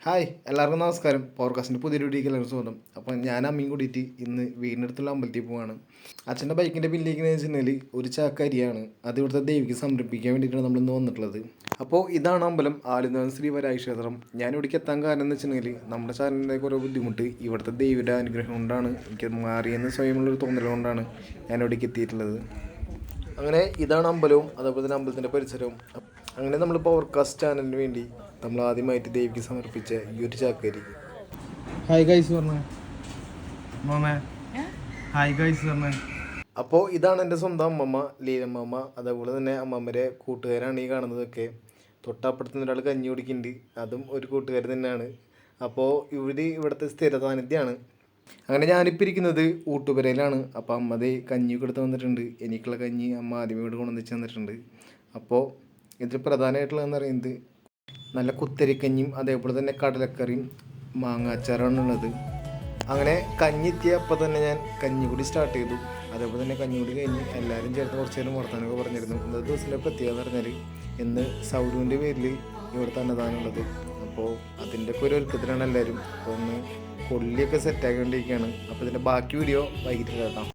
Hi എല്ലാവർക്കും നമസ്കാരം. പോഡ്കാസ്റ്റിൻ്റെ പുതിയൊരു വീഡിയോയ്ക്ക് എല്ലാവർക്കും സ്വാഗതം. അപ്പോൾ ഞാൻ അമ്മയും കൂടിയിട്ട് ഇന്ന് വീടിനടുത്തുള്ള അമ്പലത്തിൽ പോവാണ്. അച്ഛൻ്റെ ബൈക്കിൻ്റെ പിന്നിലേക്ക് വെച്ചിട്ടുണ്ടെങ്കിൽ ഒരു ചാക്ക് അരിയാണ്. അത് ഇവിടുത്തെ ദേവിക്ക് സമർപ്പിക്കാൻ വേണ്ടിയിട്ടാണ് നമ്മളിന്ന് വന്നിട്ടുള്ളത്. അപ്പോൾ ഇതാണ് അമ്പലം, ആലുനാഥൻ ശ്രീ വരാഹി ക്ഷേത്രം. ഞാൻ ഇവിടേക്ക് എത്താൻ കാരണം എന്ന് വെച്ചിട്ടുണ്ടെങ്കിൽ നമ്മുടെ ചാനലിൻ്റെ കുറേ ബുദ്ധിമുട്ട് ഇവിടുത്തെ ദേവിയുടെ അനുഗ്രഹം കൊണ്ടാണ്, എനിക്ക് മാറിയെന്ന് സ്വയമുള്ളൊരു തോന്നൽ കൊണ്ടാണ് ഞാൻ ഇവിടേക്ക് എത്തിയിട്ടുള്ളത്. അങ്ങനെ ഇതാണ് അമ്പലവും അതേപോലെ തന്നെ അമ്പലത്തിൻ്റെ പരിസരവും. അങ്ങനെ നമ്മൾ പോഡ്കാസ്റ്റ് ചാനലിന് വേണ്ടി നമ്മൾ ആദ്യമായിട്ട് ദേവിക്ക് സമർപ്പിച്ച ഈ ഒരു ചാക്കരി. ഹായ് ഗൈസ് പറഞ്ഞേ. ഹായ് ഗൈസ് പറഞ്ഞേ. അപ്പോൾ ഇതാണ് എൻ്റെ സ്വന്തം അമ്മമ്മ ലീലമ്മ. അതേപോലെ തന്നെ അമ്മമ്മരെ കൂട്ടുകാരാണ് ഈ കാണുന്നതൊക്കെ. തൊട്ടപ്പുറത്ത് ഒരാൾ കഞ്ഞി കുടിക്കുന്നുണ്ട്, അതും ഒരു കൂട്ടുകാർ തന്നെയാണ്. അപ്പോൾ ഇവിടുത്തെ സ്ഥിര സാന്നിധ്യമാണ്. അങ്ങനെ ഞാനിപ്പോൾ ഇരിക്കുന്നത് ഊട്ടുപുരയിലാണ്. അപ്പോൾ അമ്മ ദേ കഞ്ഞി കൊടുത്ത് വന്നിട്ടുണ്ട്. എനിക്കുള്ള കഞ്ഞി അമ്മ ആദ്യമേ ഇവിടെ കൊണ്ടുവന്ന് തന്നിട്ടുണ്ട്. അപ്പോൾ ഇതിൽ പ്രധാനമായിട്ടുള്ളതെന്ന് പറയുന്നത് നല്ല കുത്തരിക്കഞ്ഞിയും അതേപോലെ തന്നെ കടലക്കറിയും മാങ്ങാച്ചാറാണ് ഉള്ളത്. അങ്ങനെ കഞ്ഞി എത്തിയ അപ്പോൾ തന്നെ ഞാൻ കഞ്ഞി കൂടി സ്റ്റാർട്ട് ചെയ്തു. അതേപോലെ തന്നെ കഞ്ഞി കൂടി കഴിഞ്ഞ് എല്ലാവരും ചേർത്ത് കുറച്ച് നേരം വർത്താനൊക്കെ പറഞ്ഞിരുന്നു. ഇന്നത്തെ ദിവസത്തിലെ പ്രത്യേകത എന്ന് പറഞ്ഞാൽ ഇന്ന് സൗരവിൻ്റെ പേരിൽ ഇവിടുത്തെ അന്നദാനമുള്ളത്. അപ്പോൾ അതിൻ്റെയൊക്കെ ഒരു ഒരുക്കത്തിലാണ് എല്ലാവരും. അപ്പോൾ ഒന്ന് കൊള്ളിയൊക്കെ സെറ്റാക്കിക്കൊണ്ടിരിക്കുകയാണ്. അപ്പോൾ ഇതിൻ്റെ ബാക്കി വീഡിയോ വൈകിട്ട് കേൾക്കാം.